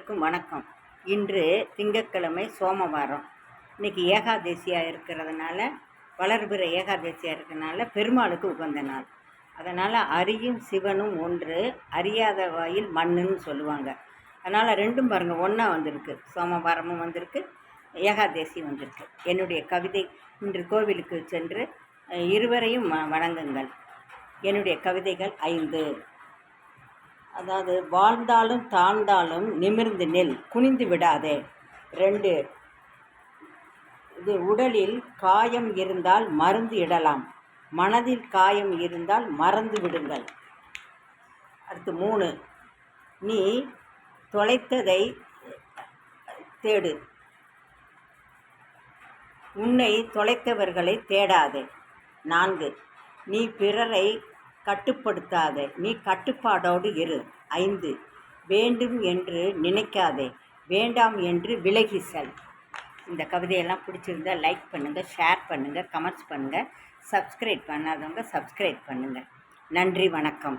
அனைவருக்கும் வணக்கம். இன்று திங்கட்கிழமை சோமவாரம். இன்றைக்கி ஏகாதசியாக இருக்கிறதுனால, வளர்பிற ஏகாதசியாக இருக்கிறதுனால பெருமாளுக்கு உகந்த நாள். அதனால் அரியும் சிவனும் ஒன்று, அறியாத வாயில் மண்ணுன்னு சொல்லுவாங்க. அதனால் ரெண்டும் பாருங்கள் ஒன்றா வந்திருக்கு. சோமவாரமும் வந்திருக்கு, ஏகாதசி வந்திருக்கு. என்னுடைய கவிதை, இன்று கோவிலுக்கு சென்று இருவரையும் வணங்குங்கள். என்னுடைய கவிதைகள் 5. அதாவது, வாழ்ந்தாலும் தாழ்ந்தாலும் நிமிர்ந்து நெல், குனிந்து விடாதே. 2, இது உடலில் காயம் இருந்தால் மருந்து இடலாம், மனதில் காயம் இருந்தால் மறந்து விடுங்கள். அடுத்து 3, நீ தொலைத்ததை தேடு, உன்னை தொலைத்தவர்களை தேடாதே. 4, நீ பிறரை கட்டுப்படுத்தாதே, நீ கட்டுப்பாடோடு இரு. 5, வேண்டும் என்று நினைக்காதே, வேண்டாம் என்று விலகி செல். இந்த கவிதையெல்லாம் பிடிச்சிருந்தால் லைக் பண்ணுங்கள், ஷேர் பண்ணுங்கள், கமெண்ட்ஸ் பண்ணுங்கள். சப்ஸ்கிரைப் பண்ணாதவங்க சப்ஸ்கிரைப் பண்ணுங்கள். நன்றி, வணக்கம்.